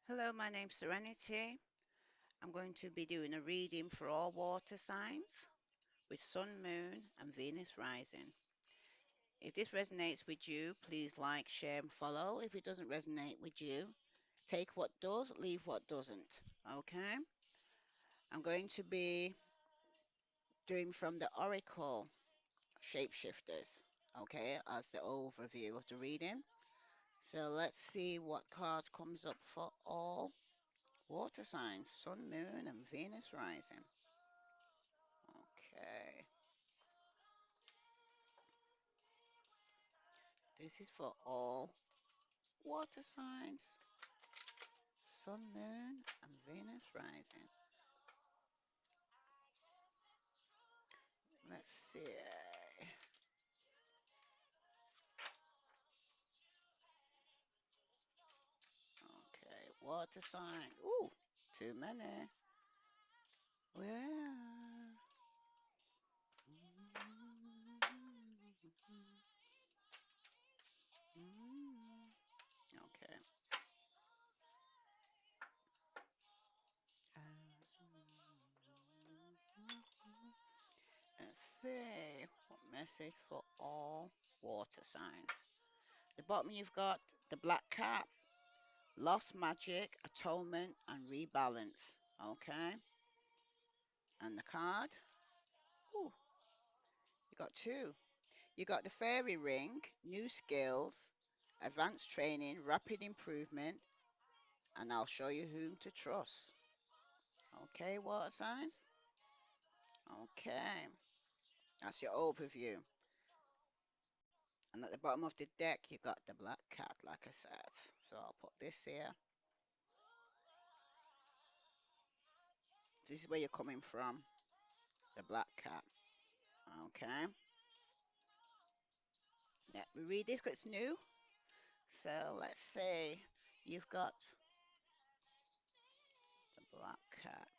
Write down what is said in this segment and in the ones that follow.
Hello, my name's Serenity. I'm going to be doing a reading for all water signs with Sun, Moon, and Venus rising. If this resonates with you, please like, share, and follow. If it doesn't resonate with you, take what does, leave what doesn't. Okay? I'm going to be doing from the Oracle Shapeshifters, okay, as the overview of the reading. So let's see what cards comes up for all water signs, Sun, Moon, and Venus rising. Okay. This is for all water signs, Sun, Moon, and Venus rising. Let's see. Okay, water sign. Ooh, too many. Well, okay. Let's see. What message for all water signs? The bottom you've got the black cat, lost magic, atonement, and rebalance. Okay. And the card. Ooh, you got two. You got the fairy ring, new skills, advanced training, rapid improvement, and I'll show you whom to trust. Okay, water signs? Okay, that's your overview. And at the bottom of the deck, you got the black cat, like I said. So I'll put this here. This is where you're coming from, the black cat. Okay, let me read this 'cause it's new. So let's say you've got the black cat.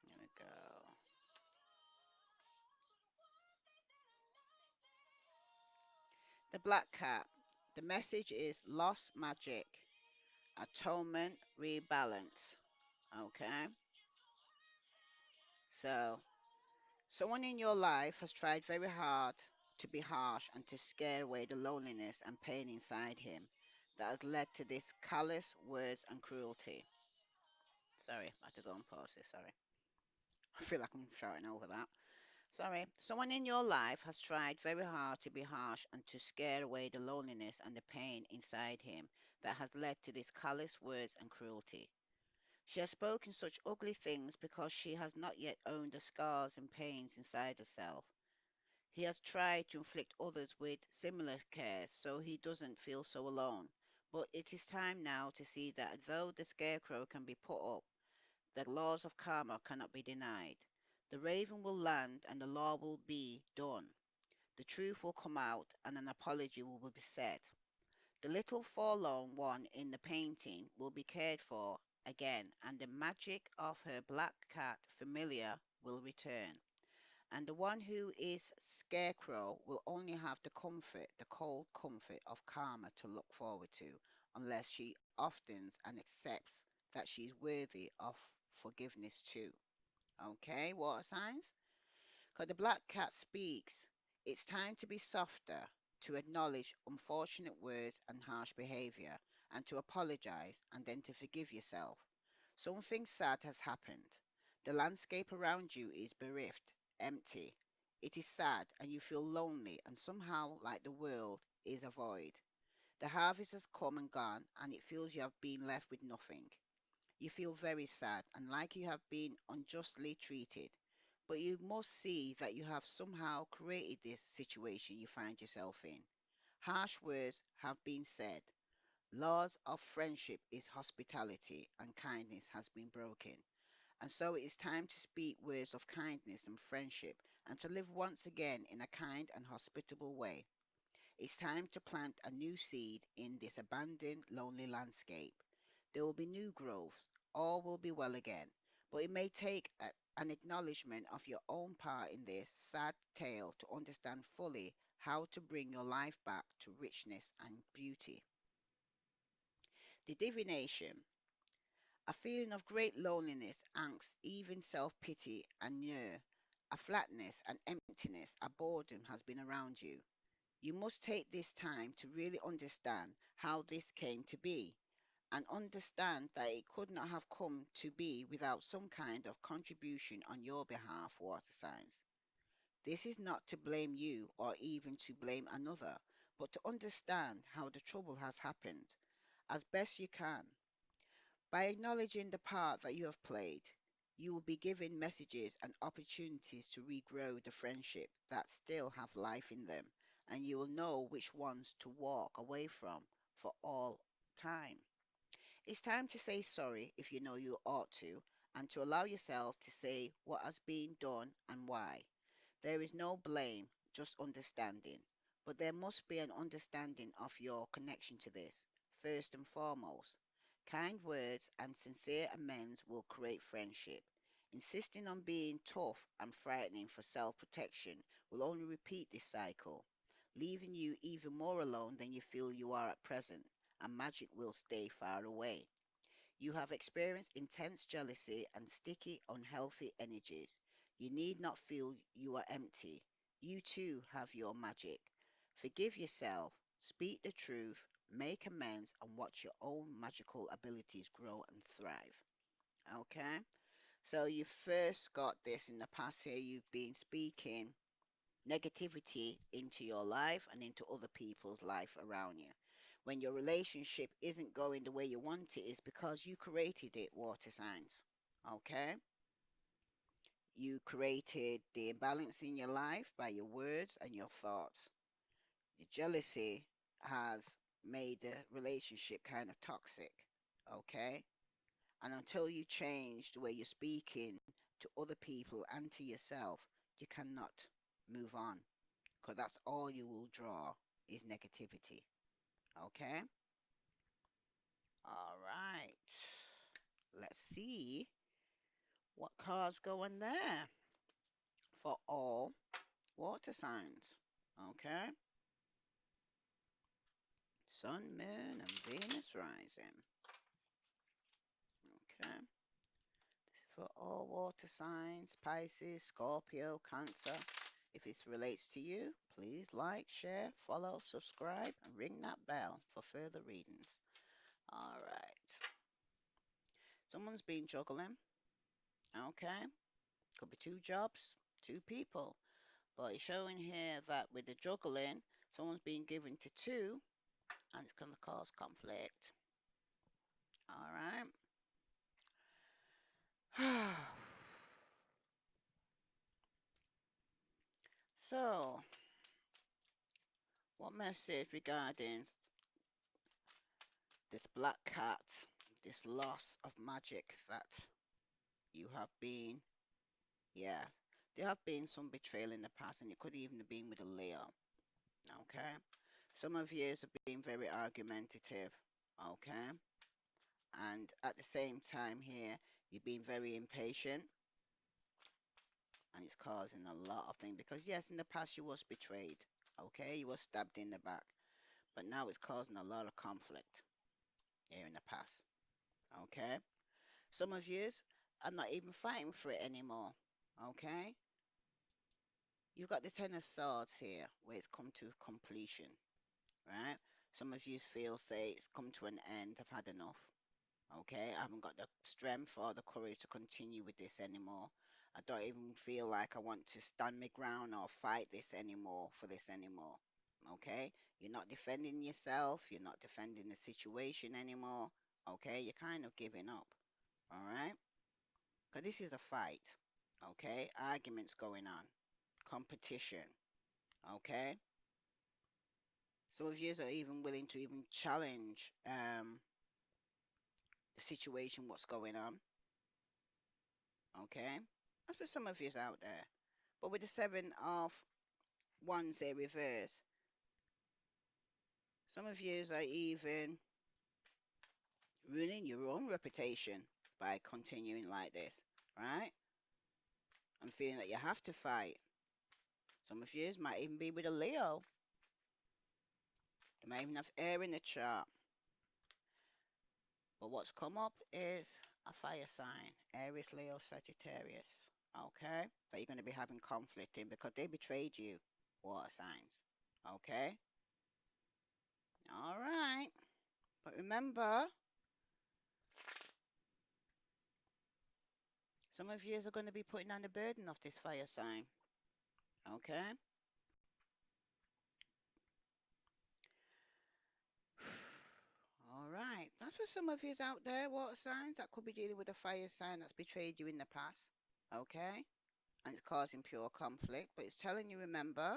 There we go. The black cat. The message is lost magic, atonement, rebalance. Okay. So, someone in your life has tried very hard to be harsh and to scare away the loneliness and pain inside him that has led to this callous words and cruelty. Sorry, I have to go and pause this. Sorry. I feel like I'm shouting over that. Sorry. Someone in your life has tried very hard to be harsh and to scare away the loneliness and the pain inside him that has led to these callous words and cruelty. She has spoken such ugly things because she has not yet owned the scars and pains inside herself. He has tried to inflict others with similar cares so he doesn't feel so alone. But it is time now to see that though the scarecrow can be put up, the laws of karma cannot be denied. The raven will land and the law will be done. The truth will come out and an apology will be said. The little forlorn one in the painting will be cared for again, and the magic of her black cat familiar will return. And the one who is scarecrow will only have the comfort, the cold comfort of karma to look forward to, unless she oftens and accepts that she is worthy of forgiveness too. Okay, water signs? Because the black cat speaks. It's time to be softer, to acknowledge unfortunate words and harsh behavior, and to apologize and then to forgive yourself. Something sad has happened. The landscape around you is bereft, empty. It is sad, and you feel lonely and somehow like the world is a void. The harvest has come and gone, and it feels you have been left with nothing. You feel very sad and like you have been unjustly treated. But you must see that you have somehow created this situation you find yourself in. Harsh words have been said. Laws of friendship is hospitality and kindness has been broken. And so it is time to speak words of kindness and friendship and to live once again in a kind and hospitable way. It's time to plant a new seed in this abandoned, lonely landscape. There will be new growths. All will be well again. But it may take an acknowledgement of your own part in this sad tale to understand fully how to bring your life back to richness and beauty. The divination, a feeling of great loneliness, angst, even self pity, and a flatness, an emptiness, a boredom has been around you. You must take this time to really understand how this came to be and understand that it could not have come to be without some kind of contribution on your behalf, water signs. This is not to blame you or even to blame another, but to understand how the trouble has happened as best you can. By acknowledging the part that you have played, you will be given messages and opportunities to regrow the friendship that still have life in them, and you will know which ones to walk away from for all time. It's time to say sorry if you know you ought to, and to allow yourself to say what has been done and why. There is no blame, just understanding. But there must be an understanding of your connection to this, first and foremost. Kind words and sincere amends will create friendship. Insisting on being tough and frightening for self protection will only repeat this cycle, leaving you even more alone than you feel you are at present, and magic will stay far away. You have experienced intense jealousy and sticky, unhealthy energies. You need not feel you are empty. You too have your magic. Forgive yourself, speak the truth, make amends, and watch your own magical abilities grow and thrive. Okay? So you first got this in the past here, you've been speaking negativity into your life and into other people's life around you. When your relationship isn't going the way you want it, is because you created it, water signs. Okay? You created the imbalance in your life by your words and your thoughts. The jealousy has made the relationship kind of toxic. Okay? And until you change the way you're speaking to other people and to yourself, you cannot move on because that's all you will draw is negativity. Okay? All right. Let's see what cards go in there for all water signs. Okay? Sun, Moon, and Venus rising. Okay? This is for all water signs Pisces, Scorpio, Cancer. If this relates to you, please like, share, follow, subscribe, and ring that bell for further readings. All right. Someone's been juggling. Okay? Could be two jobs, two people. But it's showing here that with the juggling, someone's being given to two, and it's going to cause conflict. All right. So, what message regarding this black cat, this loss of magic that you have been? Yeah, there have been some betrayal in the past, and it could even have been with a Leo. Okay, some of you have been very argumentative. Okay, and at the same time here, you've been very impatient, and it's causing a lot of things. Because yes, in the past you was betrayed. Okay, you was stabbed in the back, but now it's causing a lot of conflict here in the past. Okay, some of yous are not even fighting for it anymore. Okay, you've got the Ten of Swords here, where it's come to completion. Right? Some of you feel say it's come to an end. I've had enough. Okay, I haven't got the strength or the courage to continue with this anymore. I don't even feel like I want to stand my ground or fight this anymore for this anymore. Okay, you're not defending yourself, you're not defending the situation anymore. Okay, you're kind of giving up. All right, because this is a fight. Okay, arguments going on, competition. Okay, some of you are even willing to even challenge the situation, what's going on. Okay, that's for some of you out there. But with the Seven of Wands they reverse, some of you are even ruining your own reputation by continuing like this, right? and feeling that you have to fight. Some of you might even be with a Leo. They might even have air in the chart. But what's come up is a fire sign, Aries, Leo, Sagittarius. Okay? That you're going to be having conflict in because they betrayed you, water signs. Okay? All right. But remember, some of you are going to be putting on the burden of this fire sign. Okay? All right. That's for some of you out there, water signs, that could be dealing with a fire sign that's betrayed you in the past. Okay? And it's causing pure conflict. But it's telling you, remember,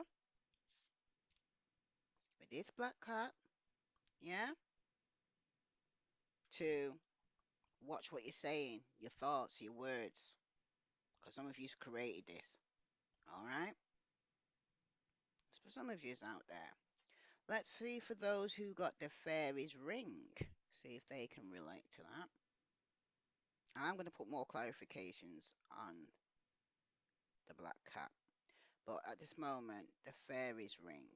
with this black cat, yeah, to watch what you're saying, your thoughts, your words, because some of you's created this. All right? It's for some of you's out there. Let's see for those who got the fairies ring. See if they can relate to that. I'm going to put more clarifications on the black cat. But at this moment, the fairies ring.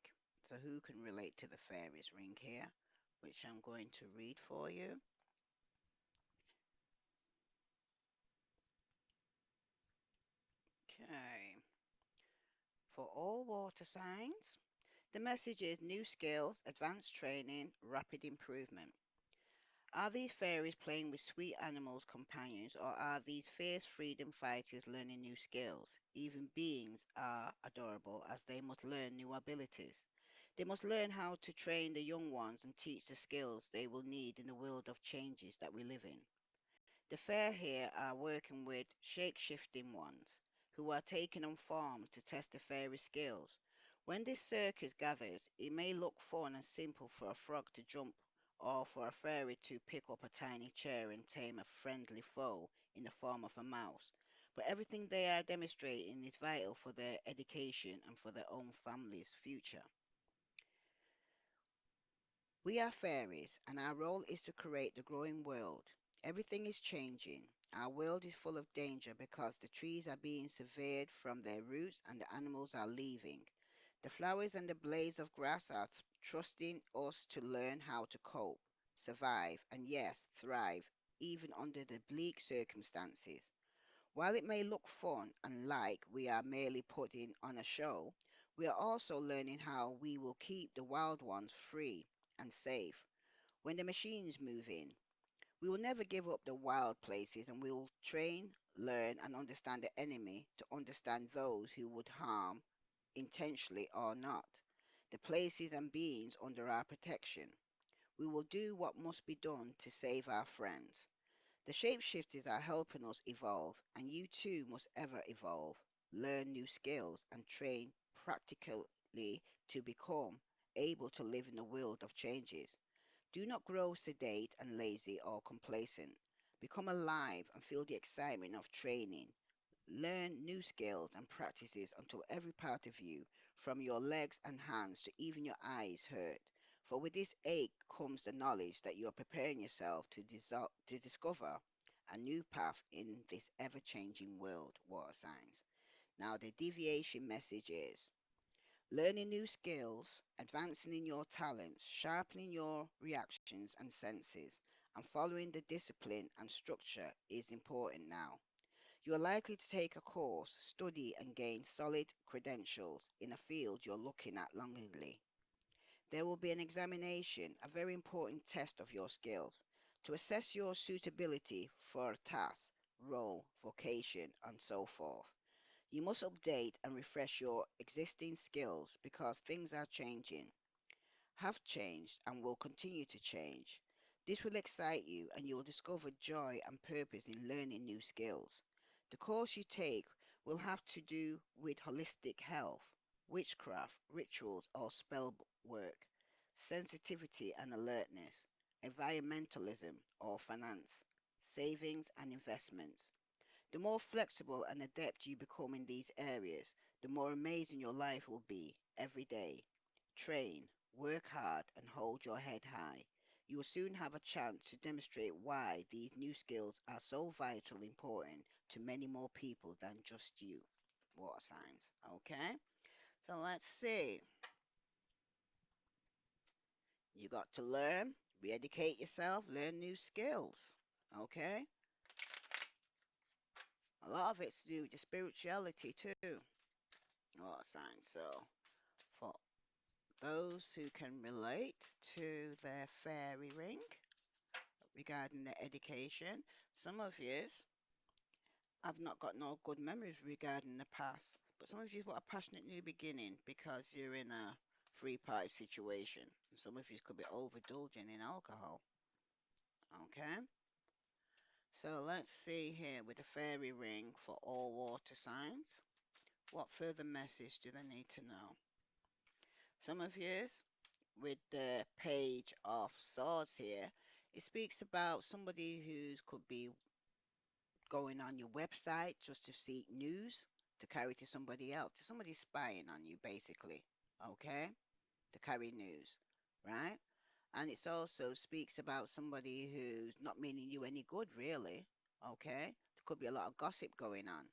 So who can relate to the fairies ring here? Which I'm going to read for you. Okay. For all water signs, the message is new skills, advanced training, rapid improvement. Are these fairies playing with sweet animals, companions, or are these fierce freedom fighters learning new skills? Even beings are adorable as they must learn new abilities. They must learn how to train the young ones and teach the skills they will need in the world of changes that we live in. The fair here are working with shape-shifting ones, who are taking on form to test the fairy skills. When this circus gathers, it may look fun and simple for a frog to jump or for a fairy to pick up a tiny chair and tame a friendly foe in the form of a mouse. But everything they are demonstrating is vital for their education and for their own family's future. We are fairies, and our role is to create the growing world. Everything is changing. Our world is full of danger because the trees are being severed from their roots and the animals are leaving. The flowers and the blades of grass are trusting us to learn how to cope, survive, and yes, thrive, even under the bleak circumstances. While it may look fun and like we are merely putting on a show, we are also learning how we will keep the wild ones free and safe. When the machines move in, we will never give up the wild places and we will train, learn, and understand the enemy to understand those who would harm, intentionally or not, the places and beings under our protection. We will do what must be done to save our friends. The shapeshifters are helping us evolve, and you too must ever evolve, learn new skills, and train practically to become able to live in the world of changes. Do not grow sedate and lazy or complacent. Become alive and feel the excitement of training. Learn new skills and practices until every part of you, from your legs and hands to even your eyes, hurt. For with this ache comes the knowledge that you are preparing yourself to discover a new path in this ever changing world, water signs. Now, the deviation message is learning new skills, advancing in your talents, sharpening your reactions and senses, and following the discipline and structure is important now. You are likely to take a course, study, and gain solid credentials in a field you're looking at longingly. There will be an examination, a very important test of your skills, to assess your suitability for a task, role, vocation, and so forth. You must update and refresh your existing skills because things are changing, have changed, and will continue to change. This will excite you, and you will discover joy and purpose in learning new skills. The course you take will have to do with holistic health, witchcraft, rituals, or spell work, sensitivity and alertness, environmentalism or finance, savings and investments. The more flexible and adept you become in these areas, the more amazing your life will be every day. Train, work hard, and hold your head high. You will soon have a chance to demonstrate why these new skills are so vitally important to many more people than just you. water signs. Okay, so let's see. You got to learn, re-educate yourself, learn new skills. Okay, a lot of it's to do with your spirituality too. Water signs. So for those who can relate to their fairy ring regarding their education, some of yous have not got no good memories regarding the past, but some of you got a passionate new beginning because you're in a free party situation. Some of you could be overindulging in alcohol. Okay, so let's see here with the fairy ring for all water signs. What further message do they need to know? Some of yous with the page of swords here, it speaks about somebody who could be going on your website just to seek news to carry to somebody else. Somebody's spying on you, basically, okay, to carry news, right? And it also speaks about somebody who's not meaning you any good, really, okay? There could be a lot of gossip going on,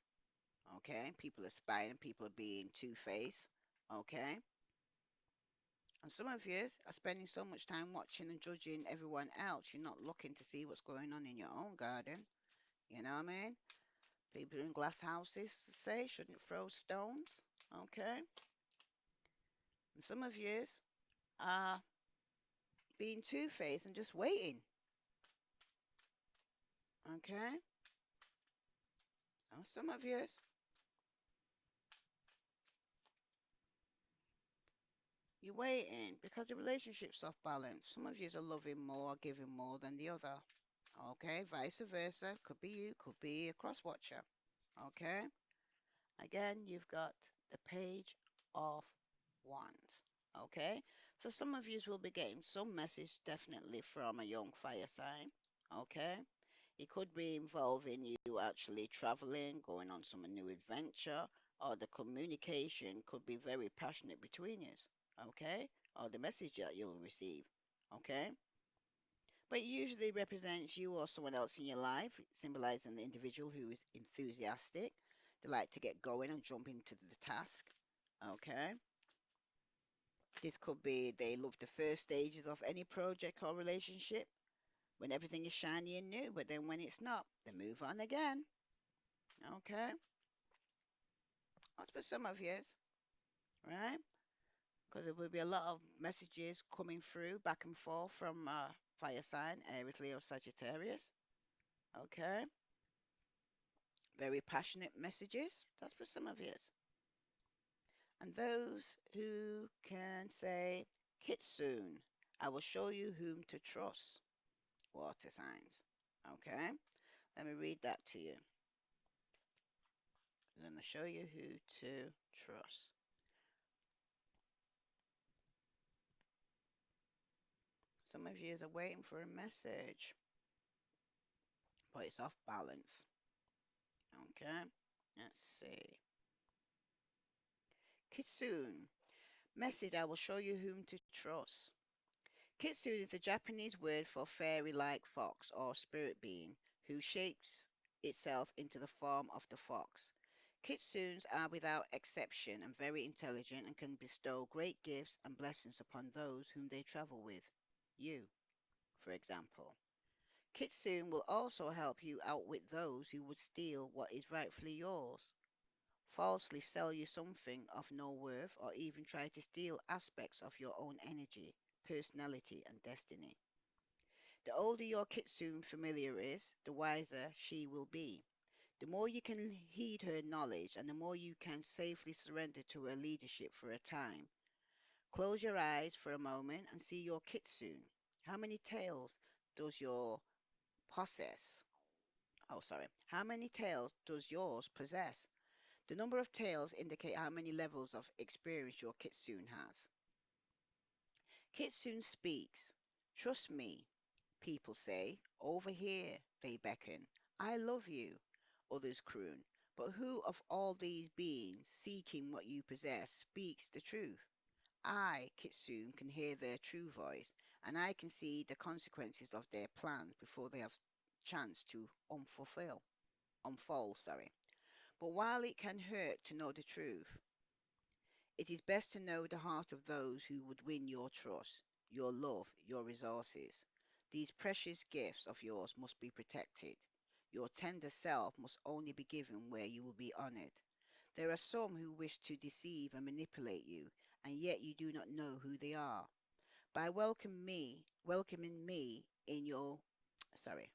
okay? People are spying, people are being two-faced, okay? And some of you are spending so much time watching and judging everyone else, you're not looking to see what's going on in your own garden. You know what I mean? People in glass houses say shouldn't throw stones. Okay. And some of you are being two-faced and just waiting. Okay. And some of you, you're waiting because the relationship's off balance. Some of you are loving more, giving more than the other. Okay. Vice versa. Could be you, could be a cross watcher. Okay. Again, you've got the page of wands. Okay, so some of you will be getting some message definitely from a young fire sign. Okay, it could be involving you actually traveling, going on some new adventure, or the communication could be very passionate between you. Okay, or the message that you'll receive. Okay, but it usually represents you or someone else in your life, symbolizing the individual who is enthusiastic. They like to get going and jump into the task. Okay. This could be they love the first stages of any project or relationship when everything is shiny and new, but then when it's not, they move on again. Okay. That's for some of you, right? Because there will be a lot of messages coming through back and forth from fire sign, Aries, Leo, Sagittarius. Okay. Very passionate messages. That's for some of you. And those who can say, Kitsune, I will show you whom to trust. Water signs. Okay. Let me read that to you. I'm going to show you who to trust. Some of you are waiting for a message, but it's off balance. Okay. Let's see. Kitsune. Message, I will show you whom to trust. Kitsune is the Japanese word for fairy-like fox or spirit being who shapes itself into the form of the fox. Kitsunes are without exception and very intelligent and can bestow great gifts and blessings upon those whom they travel with. You, for example. Kitsune will also help you outwit those who would steal what is rightfully yours, falsely sell you something of no worth, or even try to steal aspects of your own energy, personality, and destiny. The older your Kitsune familiar is, the wiser she will be. The more you can heed her knowledge and the more you can safely surrender to her leadership for a time. Close your eyes for a moment and see your Kitsune. How many tails does your possess? Oh, sorry. How many tails does yours possess? The number of tails indicate how many levels of experience your Kitsune has. Kitsune speaks. Trust me, people say. Over here, they beckon. I love you, others croon. But who of all these beings seeking what you possess speaks the truth? I, Kitsune, can hear their true voice, and I can see the consequences of their plans before they have chance to unfold, sorry. But while it can hurt to know the truth, it is best to know the heart of those who would win your trust, your love, your resources. These precious gifts of yours must be protected. Your tender self must only be given where you will be honored. There are some who wish to deceive and manipulate you, and yet you do not know who they are. By welcoming me in your sorry,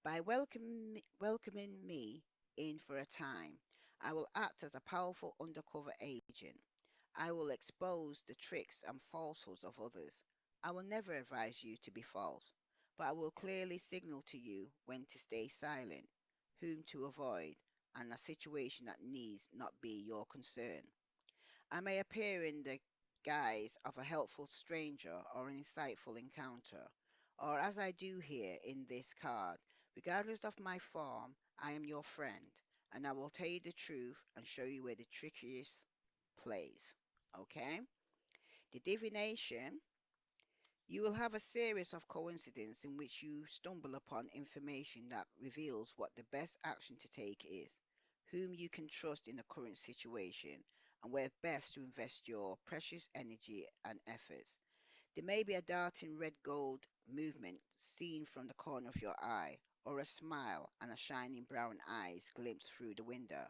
by welcoming me in for a time, I will act as a powerful undercover agent. I will expose the tricks and falsehoods of others. I will never advise you to be false, but I will clearly signal to you when to stay silent, whom to avoid, and a situation that needs not be your concern. I may appear in the guise of a helpful stranger or an insightful encounter, or as I do here in this card, regardless of my form, I am your friend, and I will tell you the truth and show you where the trickiest plays. Okay? The divination, you will have a series of coincidences in which you stumble upon information that reveals what the best action to take is, whom you can trust in the current situation, and where best to invest your precious energy and efforts. There may be a darting red gold movement seen from the corner of your eye, or a smile and a shining brown eyes glimpsed through the window.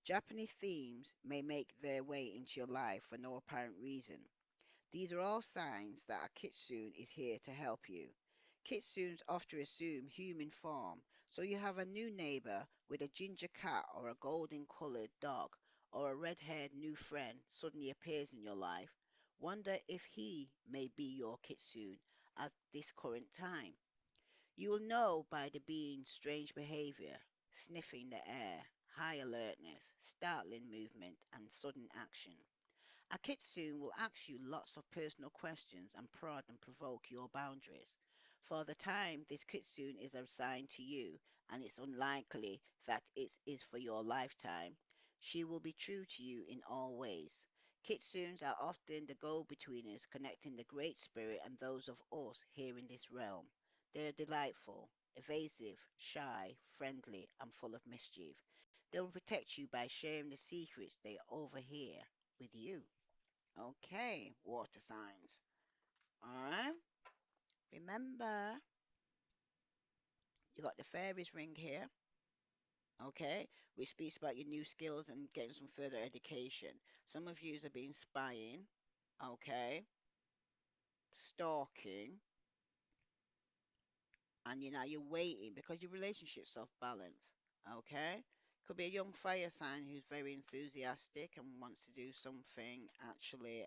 Japanese themes may make their way into your life for no apparent reason. These are all signs that a kitsune is here to help you. Kitsunes often assume human form, so you have a new neighbor with a ginger cat or a golden colored dog or a red haired new friend suddenly appears in your life. Wonder if he may be your kitsune at this current time. You will know by the being's strange behavior, sniffing the air, high alertness, startling movement, and sudden action. A kitsune will ask you lots of personal questions and prod and provoke your boundaries. For the time this kitsune is assigned to you, and it's unlikely that it is for your lifetime, she will be true to you in all ways. Kitsunes are often the go-betweeners connecting the Great Spirit and those of us here in this realm. They are delightful, evasive, shy, friendly, and full of mischief. They will protect you by sharing the secrets they overhear with you. Okay, water signs. All right. Remember, you got the fairies ring here. Okay, which speaks about your new skills and getting some further education. Some of you have been spying. Okay, stalking, and you're waiting because your relationship's off balance. Okay, could be a young fire sign who's very enthusiastic and wants to do something actually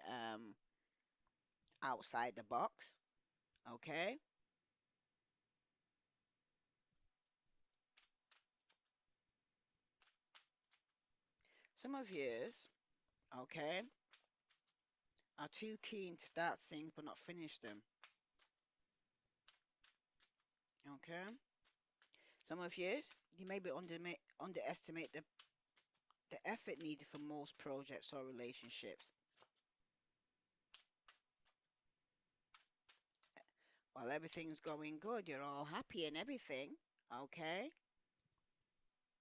outside the box. Okay, some of yous. Okay, are too keen to start things but not finish them. Okay? Some of you maybe underestimate the effort needed for most projects or relationships. While everything's going good, you're all happy and everything. Okay?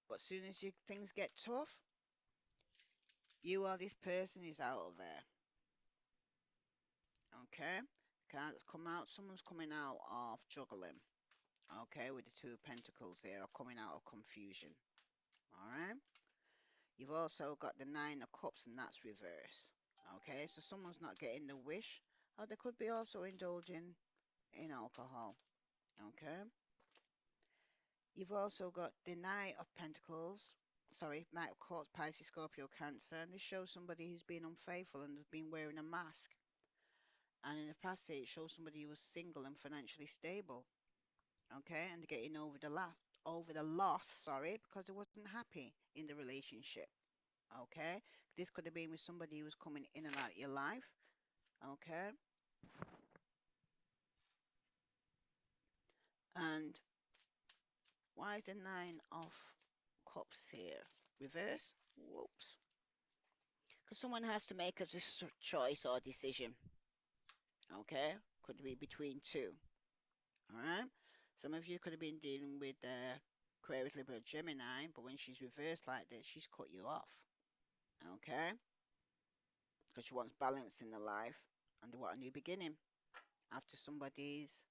But soon as things get tough, you or this person is out of there. Okay? Cards come out. Someone's coming out of juggling. Okay? With the two of pentacles there, or coming out of confusion. Alright? You've also got the Nine of Cups, and that's reverse. Okay, so someone's not getting the wish, or they could be also indulging in alcohol. Okay, you've also got the Knight of Pentacles. Sorry, Knight of Cups, Pisces, Scorpio, Cancer, and this shows somebody who's been unfaithful and has been wearing a mask. And in the past, it shows somebody who was single and financially stable. Okay, and getting over the loss. Sorry, because they wasn't happy in the relationship. Okay, this could have been with somebody who was coming in and out of your life. Okay, and why is the Nine of Cups here? Reverse? Whoops. Because someone has to make a choice or decision. Okay, could be between two. All right, some of you could have been dealing with Aquarius, Libra, Gemini, but when she's reversed like this, she's cut you off. Okay? Because she wants balance in the life and they want a new beginning after somebody's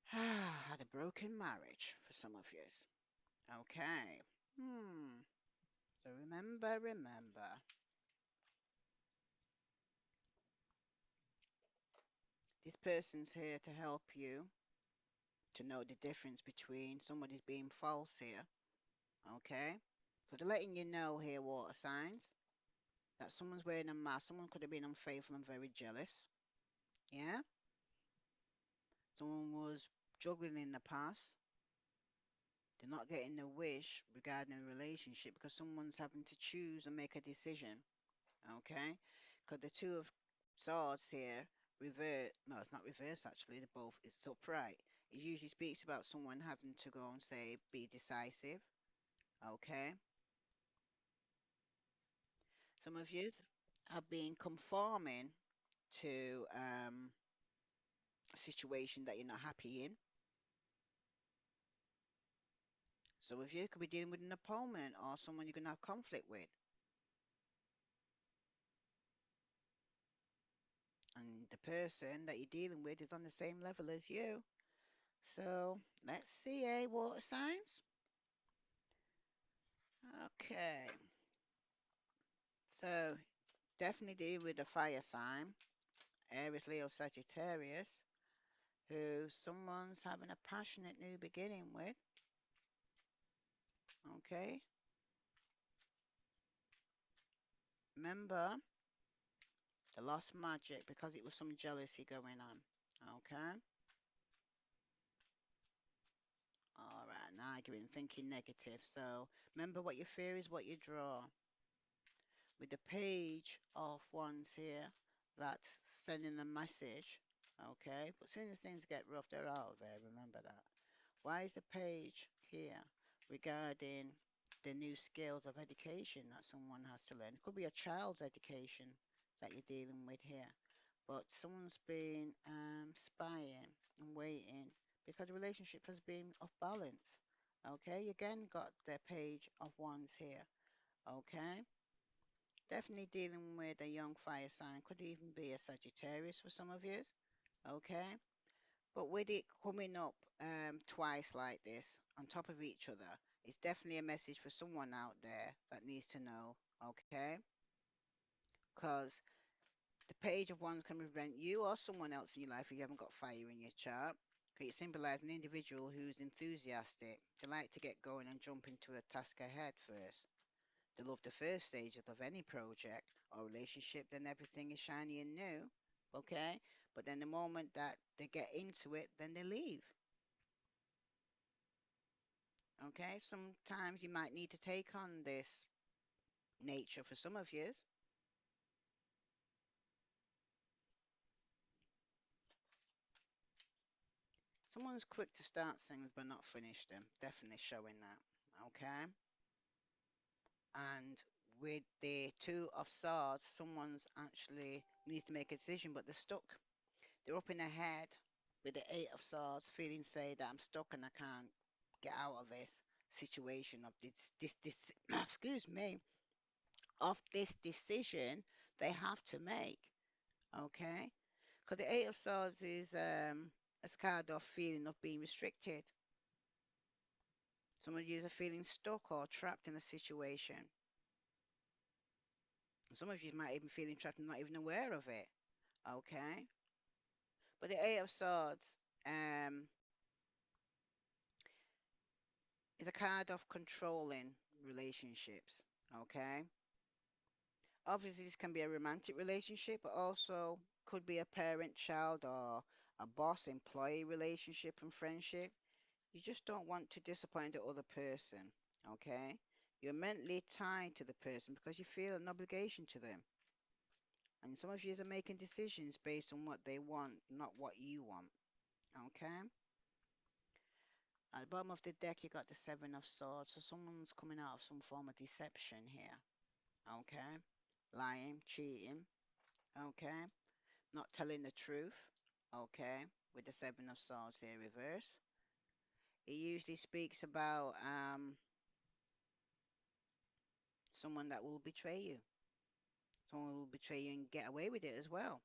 had a broken marriage for some of you. Okay. Hmm. So remember, this person's here to help you to know the difference between somebody's being false here. Okay. So they're letting you know here, water signs, that someone's wearing a mask. Someone could have been unfaithful and very jealous. Yeah. Someone was juggling in the past. They're not getting a wish regarding a relationship because someone's having to choose and make a decision. Okay? Because the two of swords here revert. No, it's not reverse actually. They're both. It's upright. It usually speaks about someone having to go and say, be decisive. Okay? Some of you have been conforming to a situation that you're not happy in. Some of you could be dealing with an opponent or someone you're going to have conflict with. And the person that you're dealing with is on the same level as you. So let's see, water signs. Okay, so definitely dealing with a fire sign, Aries, Leo, Sagittarius, who someone's having a passionate new beginning with. Okay, remember the lost magic because it was some jealousy going on. Okay, all right, now arguing, thinking negative. So remember, what you fear is what you draw. With the page of wands here, that's sending a message. Okay, but as soon as things get rough, they're out there. Remember that. Why is the page here regarding the new skills of education that someone has to learn? It could be a child's education that you're dealing with here, but someone's been spying and waiting because the relationship has been off balance. Okay, you again got the page of wands here. Okay, definitely dealing with a young fire sign. Could even be a Sagittarius for some of you. Okay, but with it coming up twice like this on top of each other, it's definitely a message for someone out there that needs to know. Okay, because the page of wands can represent you or someone else in your life if you haven't got fire in your chart. Okay, it symbolizes an individual who's enthusiastic. They like to get going and jump into a task ahead first. They love the first stages of any project or relationship, then everything is shiny and new. Okay, but then the moment that they get into it, then they leave. Okay, sometimes you might need to take on this nature for some of you. Someone's quick to start things but not finish them. Definitely showing that. Okay. And with the two of swords, someone's actually needs to make a decision, but they're stuck. They're up in their head with the eight of swords, feeling say that I'm stuck and I can't get out of this situation of this excuse me, of this decision they have to make. Okay, because the eight of swords is a card of feeling of being restricted. Some of you are feeling stuck or trapped in a situation. Some of you might even feeling trapped and not even aware of it. Okay, but the eight of swords is a card of controlling relationships. Okay, obviously this can be a romantic relationship, but also could be a parent-child or a boss-employee relationship and friendship. You just don't want to disappoint the other person, okay? You're mentally tied to the person because you feel an obligation to them. And some of you are making decisions based on what they want, not what you want, okay? At the bottom of the deck, you got the Seven of Swords. So someone's coming out of some form of deception here, okay? Lying, cheating, okay? Not telling the truth, okay? With the Seven of Swords here reverse. It usually speaks about someone that will betray you. Someone will betray you and get away with it as well.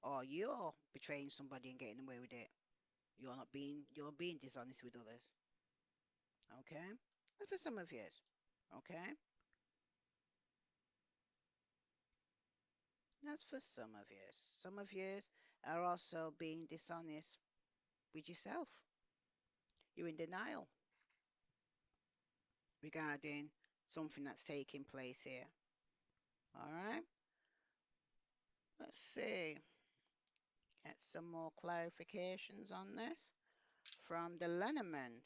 Or you're betraying somebody and getting away with it. You're being dishonest with others. Okay? That's for some of you. Okay? That's for some of you. Some of you are also being dishonest with yourself. You're in denial regarding something that's taking place here. All right? Let's see. Get some more clarifications on this from the Lenormand.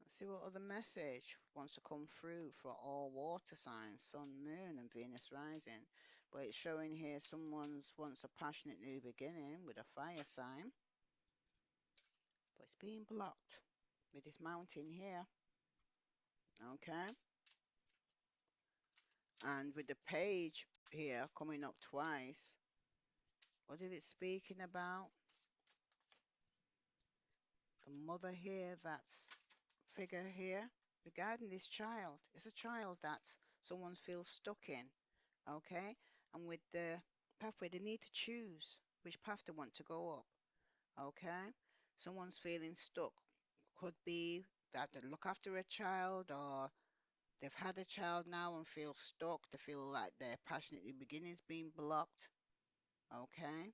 Let's see what other message wants to come through for all water signs, Sun, Moon, and Venus rising. But it's showing here someone's wants a passionate new beginning with a fire sign, but it's being blocked with this mountain here. Okay, and with the page here coming up twice, what is it speaking about? The mother here, that's figure here regarding this child. It's a child that someone feels stuck in. Okay, and with the pathway, they need to choose which path they want to go up. Okay, someone's feeling stuck. Could be that they look after a child, or they've had a child now and feel stuck. They feel like their passionate new beginning's being blocked. Okay,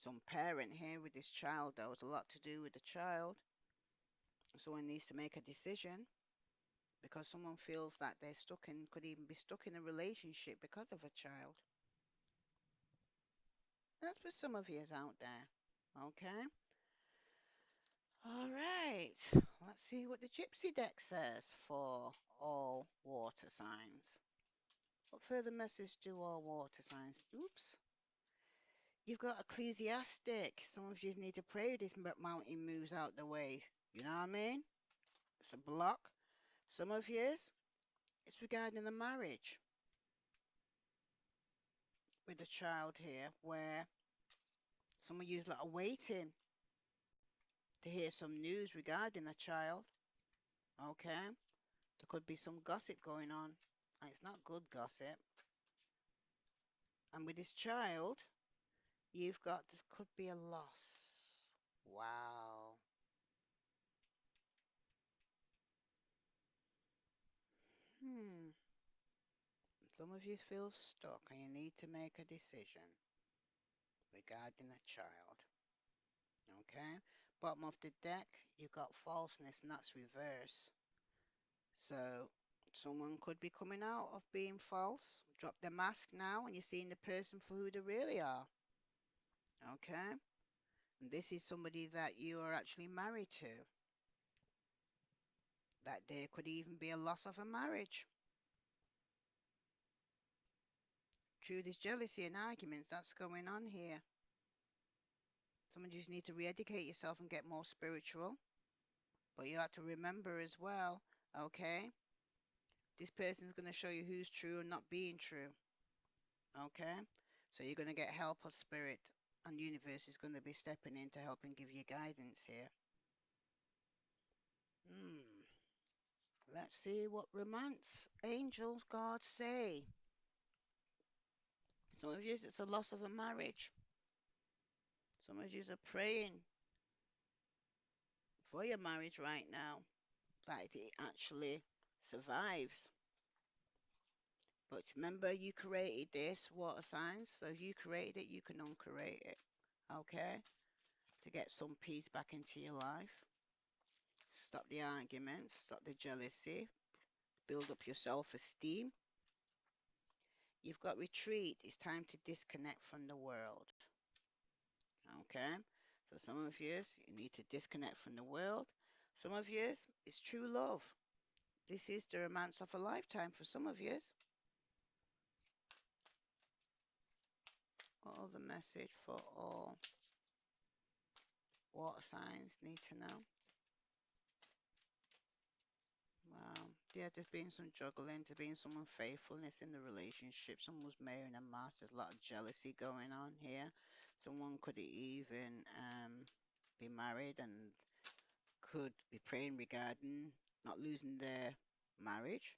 some parent here with this child, though, it's a lot to do with the child. Someone needs to make a decision because someone feels that they're stuck in, could even be stuck in a relationship because of a child. That's for some of you out there. Okay. All right. Let's see what the Gypsy deck says for all water signs. What further message do all water signs? Oops. You've got Ecclesiastic. Some of you need to pray this mountain moves out the way. You know what I mean? It's a block. Some of you, it's regarding the marriage with the child here, where some of you are waiting to hear some news regarding the child. Okay. There could be some gossip going on. And it's not good gossip. And with this child, you've got this could be a loss. Wow. Hmm. Some of you feel stuck and you need to make a decision regarding a child. Okay. Bottom of the deck, you've got falseness and that's reverse. So someone could be coming out of being false. Drop the mask now and you're seeing the person for who they really are. Okay. And this is somebody that you are actually married to. That there could even be a loss of a marriage. Through this jealousy and arguments that's going on here. Some of you just need to re-educate yourself and get more spiritual. But you have to remember as well, okay, this person's going to show you who's true and not being true. Okay? So you're going to get help of spirit, and the universe is going to be stepping in to help and give you guidance here. Hmm. Let's see what romance angels, God say. Some of you, it's a loss of a marriage. Some of you are praying for your marriage right now, that it actually survives. But remember, you created this water signs, so if you created it, you can uncreate it. Okay? To get some peace back into your life. Stop the arguments, stop the jealousy, build up your self esteem. You've got retreat. It's time to disconnect from the world. Okay? So some of you need to disconnect from the world. Some of you, it's true love. This is the romance of a lifetime for some of you. What other message for all water signs need to know? Yeah, there's been some juggling, there's been some unfaithfulness in the relationship. Someone's marrying a master. There's a lot of jealousy going on here. Someone could even be married and could be praying regarding not losing their marriage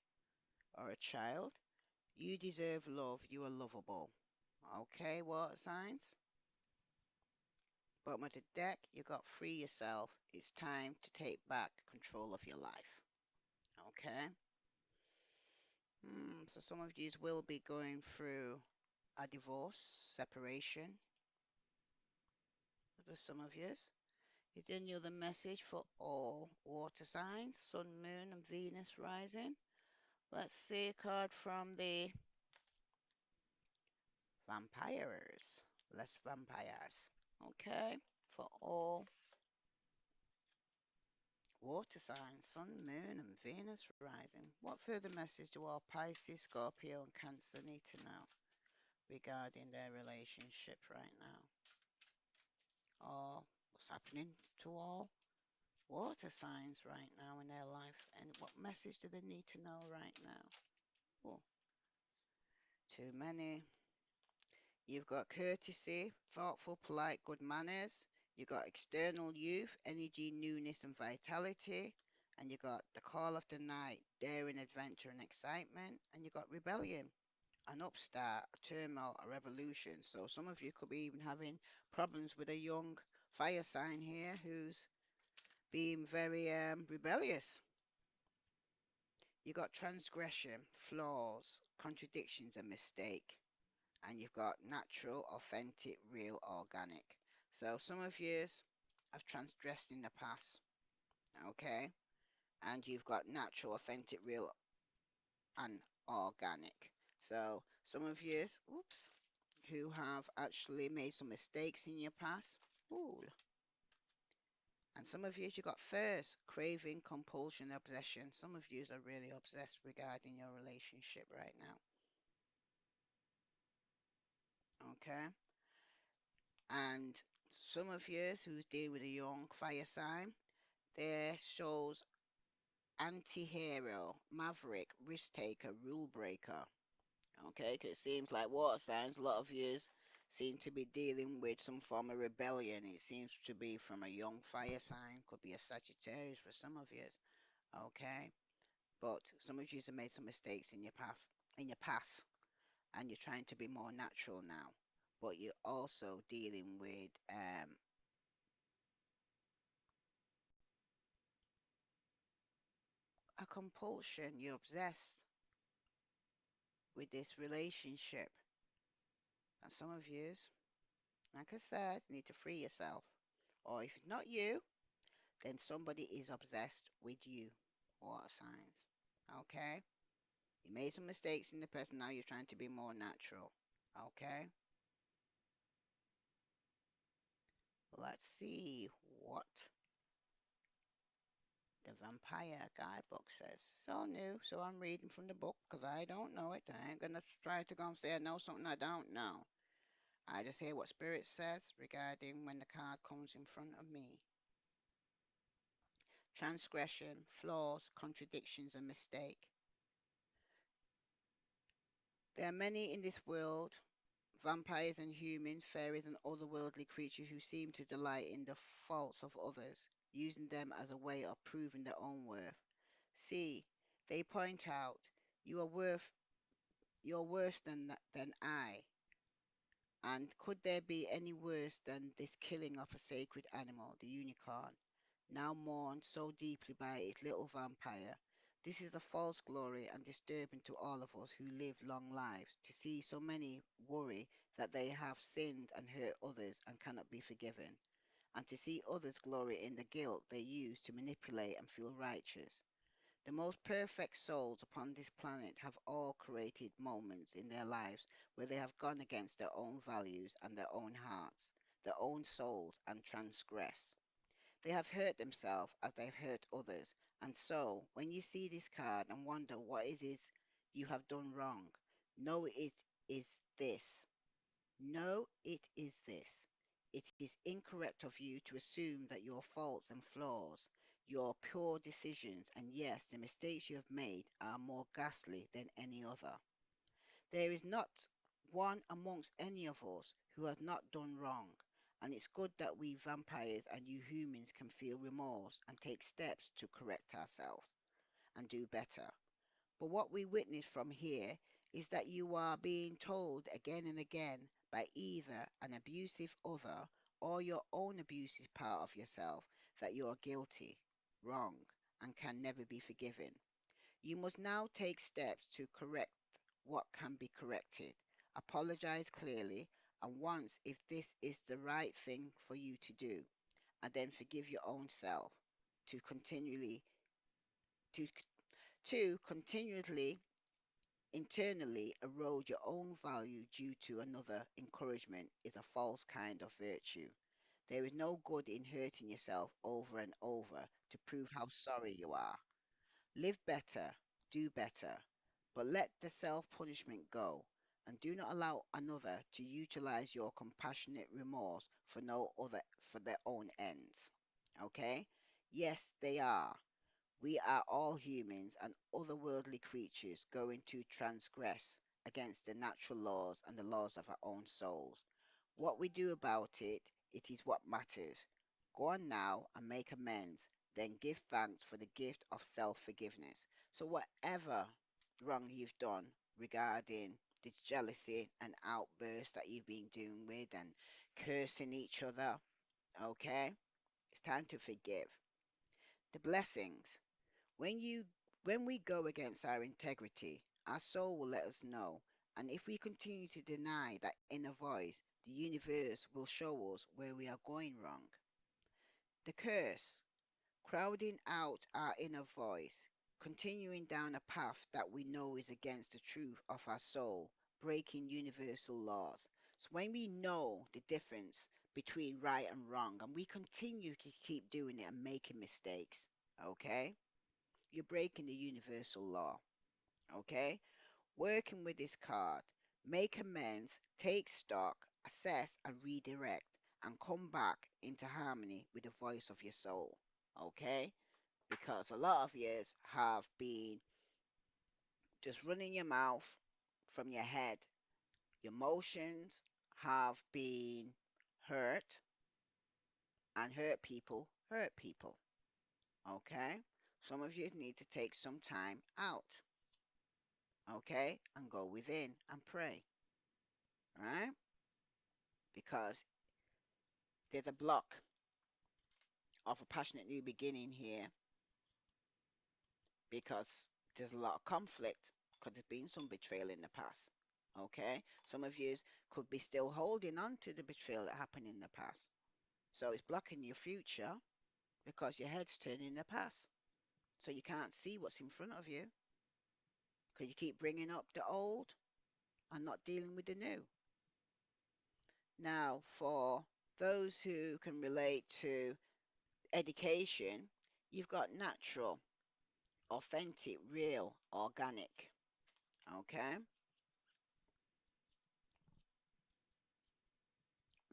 or a child. You deserve love. You are lovable. Okay, water signs? Bottom of the deck, you got free yourself. It's time to take back control of your life. Okay? So some of you will be going through a divorce, separation. For some of you. Is there any other message for all water signs, Sun, Moon, and Venus rising? Let's see a card from the vampires. Less vampires. Okay, for all water signs, Sun, Moon, and Venus rising. What further message do all Pisces, Scorpio, and Cancer need to know regarding their relationship right now? Or what's happening to all water signs right now in their life? And what message do they need to know right now? Oh, too many. You've got courtesy, thoughtful, polite, good manners. You've got external youth, energy, newness, and vitality. And you got the call of the night, daring, adventure, and excitement. And you got rebellion, an upstart, a turmoil, a revolution. So some of you could be even having problems with a young fire sign here who's being very rebellious. You got transgression, flaws, contradictions, and mistake. And you've got natural, authentic, real, organic. So some of yous have transgressed in the past, okay? And you've got natural, authentic, real, and organic. So some of yous, oops, who have actually made some mistakes in your past, ooh. And some of yous, you got thirst, craving, compulsion, obsession. Some of yous are really obsessed regarding your relationship right now, okay? And some of yous who's dealing with a young fire sign, there shows anti-hero, maverick, risk taker, rule breaker. Okay, 'cause it seems like water signs, a lot of yous seem to be dealing with some form of rebellion. It seems to be from a young fire sign, could be a Sagittarius for some of yous. Okay, but some of yous have made some mistakes in your path, in your past, and you're trying to be more natural now. But you're also dealing with a compulsion. You're obsessed with this relationship. And some of yous, like I said, need to free yourself. Or if it's not you, then somebody is obsessed with you. Water signs. Okay? You made some mistakes in the past, now you're trying to be more natural. Okay? Let's see what the Vampire Guidebook says. So new, so I'm reading from the book because I don't know it. I ain't gonna try to go and say I know something I don't know. I just hear what Spirit says regarding when the card comes in front of me. Transgression, flaws, contradictions, and mistake. There are many in this world, vampires and humans, fairies and otherworldly creatures who seem to delight in the faults of others, using them as a way of proving their own worth. See, they point out, you're worse than I. And could there be any worse than this killing of a sacred animal, the unicorn, now mourned so deeply by its little vampire? This is a false glory and disturbing to all of us who live long lives, to see so many worry that they have sinned and hurt others and cannot be forgiven, and to see others glory in the guilt they use to manipulate and feel righteous. The most perfect souls upon this planet have all created moments in their lives where they have gone against their own values and their own hearts, their own souls, and transgressed. They have hurt themselves as they've hurt others. And so, when you see this card and wonder what it is you have done wrong, know it is this. Know it is this. It is incorrect of you to assume that your faults and flaws, your poor decisions, and yes, the mistakes you have made are more ghastly than any other. There is not one amongst any of us who has not done wrong, and it's good that we vampires and you humans can feel remorse and take steps to correct ourselves and do better. But what we witness from here is that you are being told again and again by either an abusive other or your own abusive part of yourself that you are guilty, wrong, and can never be forgiven. You must now take steps to correct what can be corrected. Apologize clearly, and once if this is the right thing for you to do, and then forgive your own self to continually to continually internally erode your own value due to another encouragement is a false kind of virtue. There is no good in hurting yourself over and over to prove how sorry you are. Live better, do better, but let the self punishment go and do not allow another to utilize your compassionate remorse for no other for their own ends. Okay? Yes, they are. We are all humans and otherworldly creatures going to transgress against the natural laws and the laws of our own souls. What we do about it, it is what matters. Go on now and make amends, then give thanks for the gift of self forgiveness. So, whatever wrong you've done regarding this jealousy and outburst that you've been doing with and cursing each other, okay, it's time to forgive. The blessings. When you when we go against our integrity, our soul will let us know. And if we continue to deny that inner voice, the universe will show us where we are going wrong. The curse, crowding out our inner voice, continuing down a path that we know is against the truth of our soul, breaking universal laws. So when we know the difference between right and wrong and we continue to keep doing it and making mistakes, okay? You're breaking the universal law, okay? Working with this card, make amends, take stock, assess, and redirect, and come back into harmony with the voice of your soul, okay? Because a lot of years have been just running your mouth from your head. Your emotions have been hurt, and hurt people, okay? Some of you need to take some time out, okay, and go within and pray, right? Because there's a block of a passionate new beginning here because there's a lot of conflict because there's been some betrayal in the past, okay? Some of you could be still holding on to the betrayal that happened in the past. So it's blocking your future because your head's turning in the past. So you can't see what's in front of you because you keep bringing up the old and not dealing with the new. Now, for those who can relate to education, you've got natural, authentic, real, organic. Okay,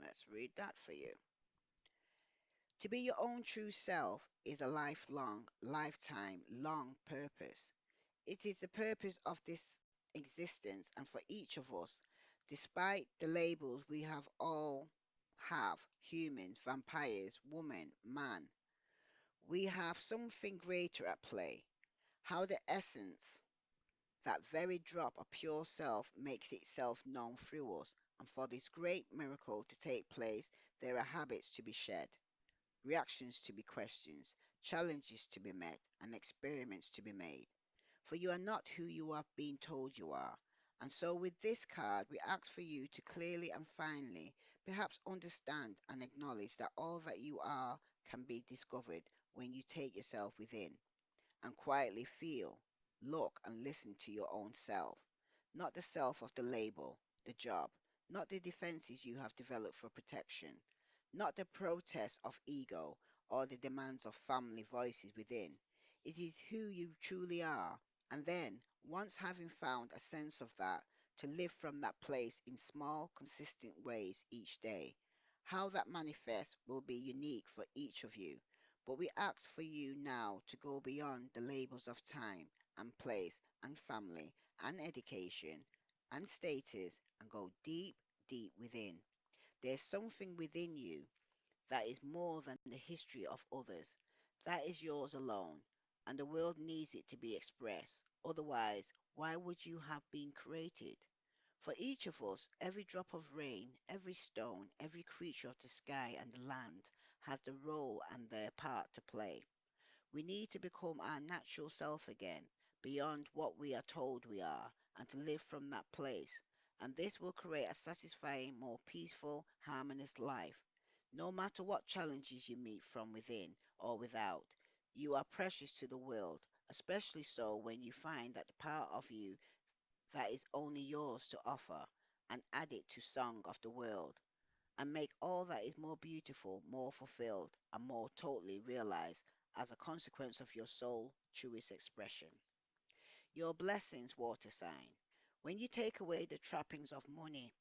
let's read that for you. To be your own true self is a lifelong, lifetime, long purpose. It is the purpose of this existence, and for each of us, despite the labels we have all have humans, vampires, woman, man, we have something greater at play. How the essence, that very drop of pure self, makes itself known through us, and for this great miracle to take place, there are habits to be shed, reactions to be questioned, challenges to be met, and experiments to be made. For you are not who you have been told you are. And so, with this card, we ask for you to clearly and finally perhaps understand and acknowledge that all that you are can be discovered when you take yourself within and quietly feel, look, and listen to your own self. Not the self of the label, the job, not the defenses you have developed for protection, not the protests of ego or the demands of family voices within. It is who you truly are, and then, once having found a sense of that, to live from that place in small, consistent ways each day. How that manifests will be unique for each of you, but we ask for you now to go beyond the labels of time and place and family and education and status and go deep, deep within. There's something within you that is more than the history of others. That is yours alone, and the world needs it to be expressed. Otherwise, why would you have been created? For each of us, every drop of rain, every stone, every creature of the sky and the land has the role and their part to play. We need to become our natural self again, beyond what we are told we are, and to live from that place. And this will create a satisfying, more peaceful, harmonious life. No matter what challenges you meet from within or without, you are precious to the world, especially so when you find that the part of you that is only yours to offer, and add it to song of the world and make all that is more beautiful, more fulfilled, and more totally realized as a consequence of your soul truest expression. Your blessings, water sign. When you take away the trappings of money,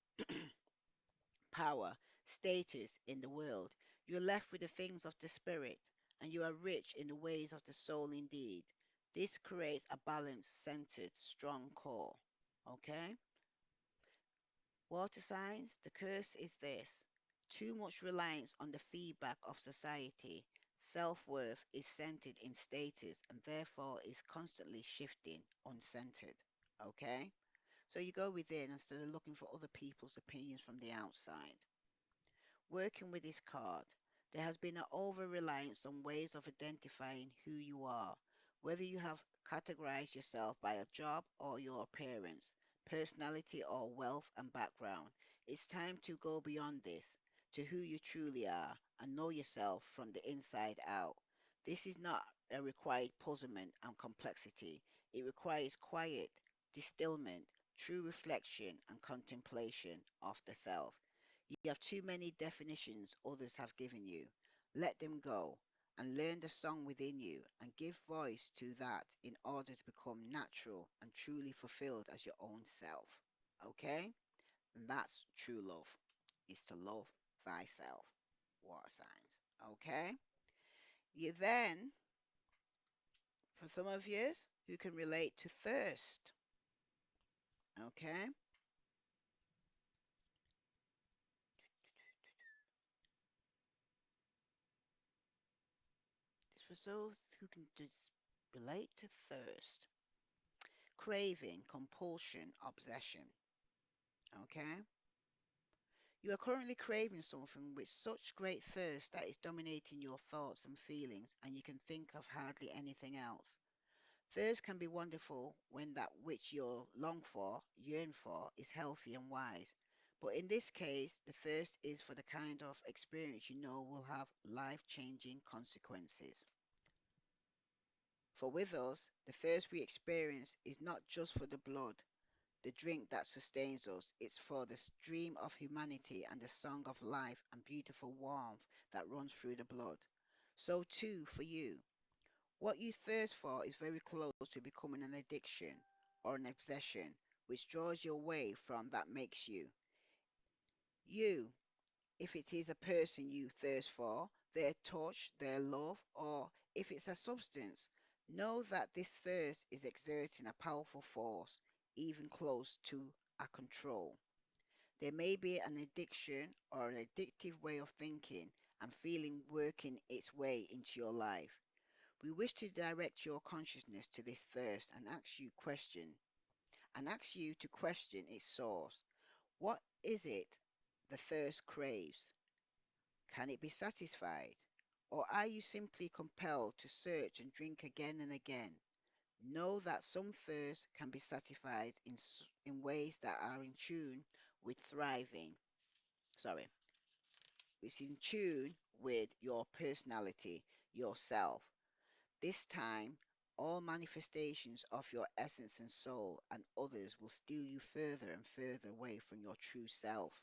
power, status in the world, you're left with the things of the spirit, and you are rich in the ways of the soul indeed. This creates a balanced, centered, strong core. Okay? Water signs, the curse is this: too much reliance on the feedback of society. Self worth is centered in status and therefore is constantly shifting, uncentered. Okay? So you go within instead of looking for other people's opinions from the outside. Working with this card, there has been an over reliance on ways of identifying who you are, whether you have categorized yourself by a job or your appearance, personality or wealth and background. It's time to go beyond this to who you truly are and know yourself from the inside out. This is not a required puzzlement and complexity. It requires quiet, distillment, true reflection and contemplation of the self. You have too many definitions others have given you. Let them go and learn the song within you and give voice to that in order to become natural and truly fulfilled as your own self. Okay? And that's true love, is to love thyself. Water signs. Okay? You then, for some of you who can relate to thirst. Okay? For those who can just relate to thirst. Craving, compulsion, obsession. Okay? You are currently craving something with such great thirst that it's dominating your thoughts and feelings, and you can think of hardly anything else. Thirst can be wonderful when that which you long for, yearn for, is healthy and wise. But in this case, the thirst is for the kind of experience you know will have life changing consequences. For with us, the thirst we experience is not just for the blood, the drink that sustains us. It's for the stream of humanity and the song of life and beautiful warmth that runs through the blood. So, too, for you, what you thirst for is very close to becoming an addiction or an obsession, which draws you away from that makes you. You, if it is a person you thirst for, their touch, their love, or if it's a substance, know that this thirst is exerting a powerful force, even close to a control. There may be an addiction or an addictive way of thinking and feeling working its way into your life. We wish to direct your consciousness to this thirst and ask you to question its source. What is it the thirst craves? Can it be satisfied? Or are you simply compelled to search and drink again and again? Know that some thirst can be satisfied in ways that are in tune with thriving, sorry, which is in tune with your personality, yourself. This time, all manifestations of your essence and soul and others will steal you further and further away from your true self.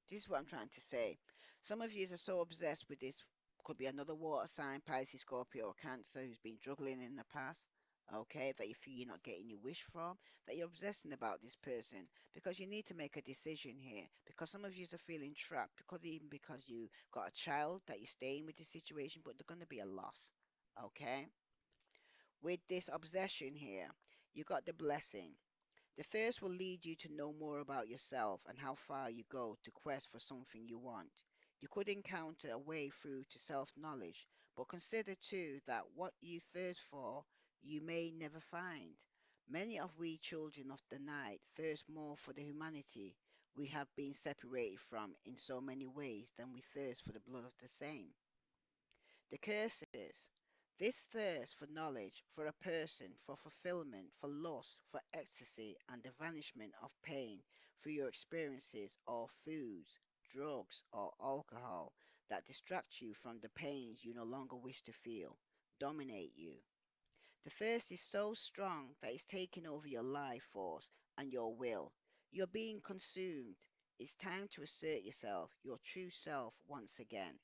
This is what I'm trying to say. Some of you are so obsessed with this. Could be another water sign, Pisces, Scorpio, or Cancer who's been juggling in the past. Okay, that you feel you're not getting your wish from, that you're obsessing about this person because you need to make a decision here. Because some of you are feeling trapped, because even because you got a child that you're staying with the situation, but they're going to be a loss. Okay, with this obsession here, you got the blessing. The thirst will lead you to know more about yourself and how far you go to quest for something you want. You could encounter a way through to self knowledge, but consider too that what you thirst for you may never find. Many of we children of the night thirst more for the humanity we have been separated from in so many ways than we thirst for the blood of the same. The curse is this thirst for knowledge, for a person, for fulfillment, for lust, for ecstasy, and the vanishment of pain through your experiences or foods, drugs, or alcohol that distract you from the pains you no longer wish to feel, dominate you. The thirst is so strong that it's taking over your life force and your will. You're being consumed. It's time to assert yourself, your true self, once again.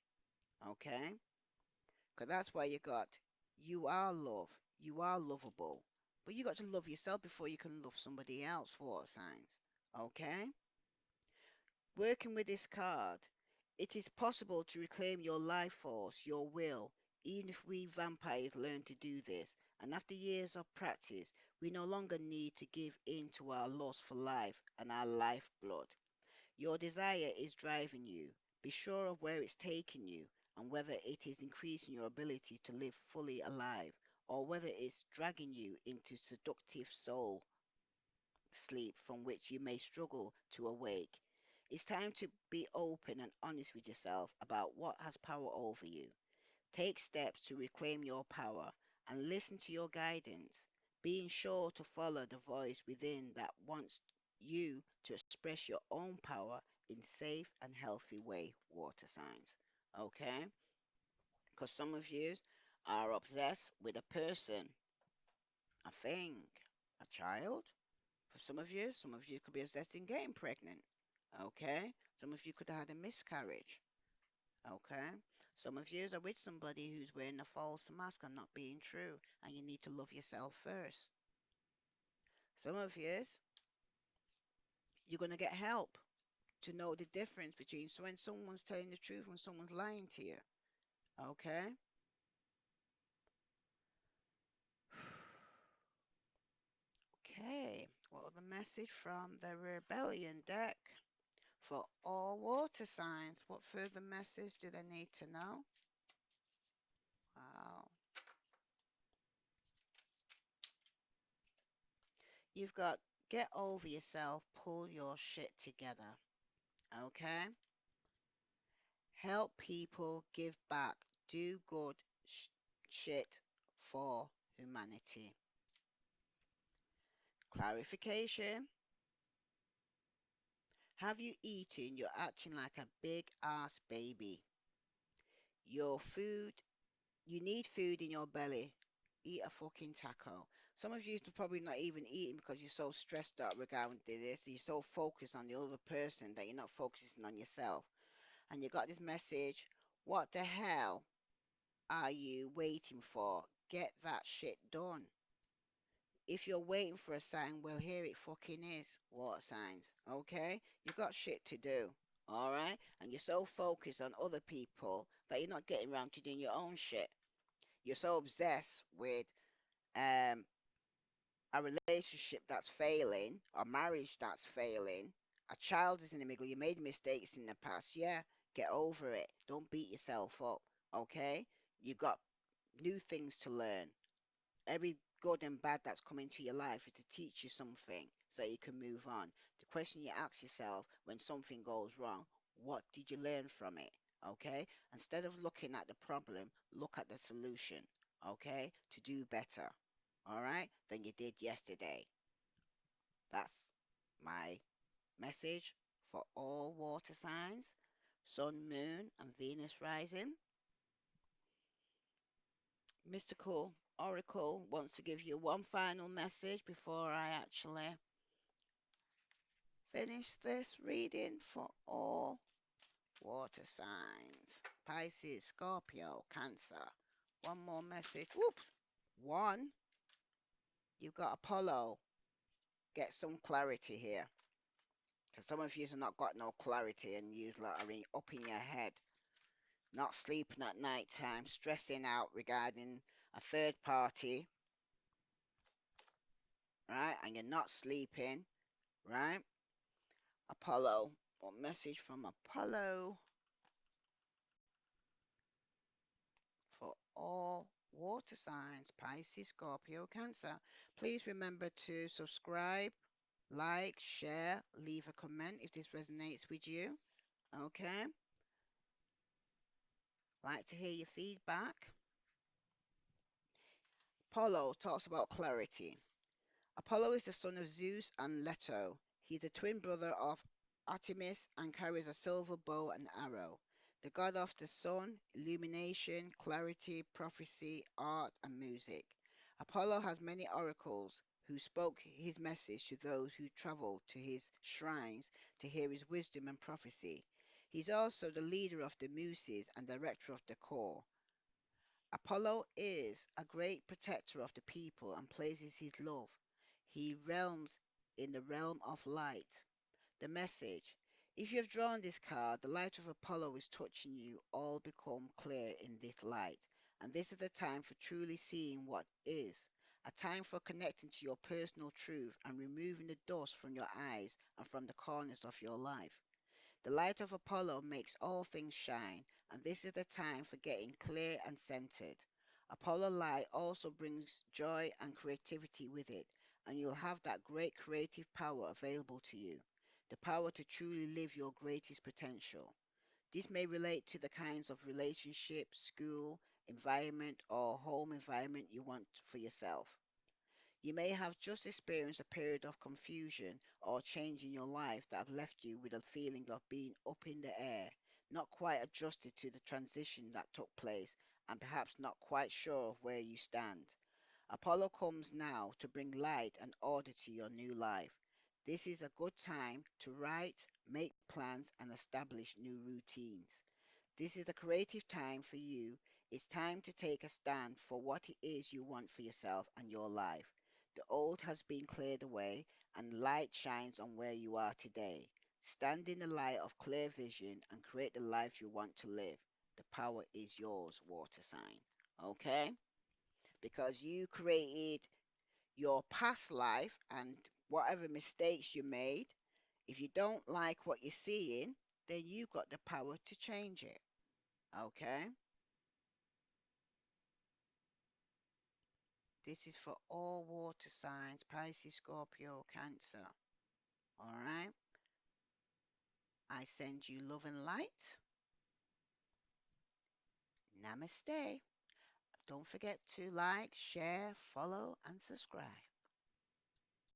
Okay? Because that's why you are love, you are lovable. But you got to love yourself before you can love somebody else, water signs. Okay? Working with this card, it is possible to reclaim your life force, your will, even if we vampires learn to do this. And after years of practice, we no longer need to give in to our lust for life and our lifeblood. Your desire is driving you. Be sure of where it's taking you and whether it is increasing your ability to live fully alive or whether it's dragging you into seductive soul sleep from which you may struggle to awake. It's time to be open and honest with yourself about what has power over you. Take steps to reclaim your power and listen to your guidance, being sure to follow the voice within that wants you to express your own power in safe and healthy way, water signs. Okay? Because some of you are obsessed with a person, a thing, a child. For some of you could be obsessed in getting pregnant. Okay? Some of you could have had a miscarriage. Okay? Some of yous are with somebody who's wearing a false mask and not being true, and you need to love yourself first. Some of yous, you're going to get help to know the difference between when someone's telling the truth and someone's lying to you. Okay? Okay. Well, the message from the Rebellion deck for all water signs. What further message do they need to know? Wow. You've got get over yourself, pull your shit together. Okay? Help people, give back, do good shit for humanity. Clarification. Have you eaten? You're acting like a big ass baby. Your food, you need food in your belly. Eat a fucking taco. Some of you are probably not even eating because you're so stressed out regarding this. You're so focused on the other person that you're not focusing on yourself. And you got this message. What the hell are you waiting for? Get that shit done. If you're waiting for a sign, well, here it fucking is. Water signs, okay? You've got shit to do, all right? And you're so focused on other people that you're not getting around to doing your own shit. You're so obsessed with um, a relationship that's failing, a marriage that's failing, a child is in the middle. You made mistakes in the past. Yeah, get over it. Don't beat yourself up, okay? You got new things to learn. Every good and bad that's come into your life is to teach you something so you can move on. The question you ask yourself when something goes wrong, what did you learn from it? Okay? Instead of looking at the problem, look at the solution. Okay? To do better. All right? Than you did yesterday. That's my message for all water signs, Sun, Moon, and Venus rising. Mystical Oracle wants to give you one final message before I actually finish this reading for all water signs. Pisces, Scorpio, Cancer. One more message. Whoops. One, you've got Apollo. Get some clarity here. Because some of you have not got no clarity and you are up in your head. Not sleeping at night time, stressing out regarding a third party, right? and you're not sleeping, right? Apollo, or message from Apollo for all water signs, Pisces, Scorpio, Cancer. Please remember to subscribe, like, share, leave a comment if this resonates with you. Okay? Like to hear your feedback. Apollo talks about clarity. Apollo is the son of Zeus and Leto. He's the twin brother of Artemis and carries a silver bow and arrow. The god of the sun, illumination, clarity, prophecy, art, and music. Apollo has many oracles who spoke his message to those who traveled to his shrines to hear his wisdom and prophecy. He's also the leader of the Muses and director of the core. Apollo is a great protector of the people and places his love. He realms in the realm of light. The message. If you have drawn this card, the light of Apollo is touching you. All become clear in this light. And this is the time for truly seeing what is. A time for connecting to your personal truth and removing the dust from your eyes and from the corners of your life. The light of Apollo makes all things shine, and this is the time for getting clear and centered. Apollo light also brings joy and creativity with it, and you'll have that great creative power available to you, the power to truly live your greatest potential. This may relate to the kinds of relationship, school, environment, or home environment you want for yourself. You may have just experienced a period of confusion or change in your life that have left you with a feeling of being up in the air, not quite adjusted to the transition that took place, and perhaps not quite sure of where you stand. Apollo comes now to bring light and order to your new life. This is a good time to write, make plans, and establish new routines. This is a creative time for you. It's time to take a stand for what it is you want for yourself and your life. The old has been cleared away and light shines on where you are today. Stand in the light of clear vision and create the life you want to live. The power is yours, water sign. Okay? Because you created your past life and whatever mistakes you made. If you don't like what you're seeing, then you've got the power to change it. Okay? This is for all water signs, Pisces, Scorpio, Cancer. All right? I send you love and light. Namaste. Don't forget to like, share, follow, and subscribe.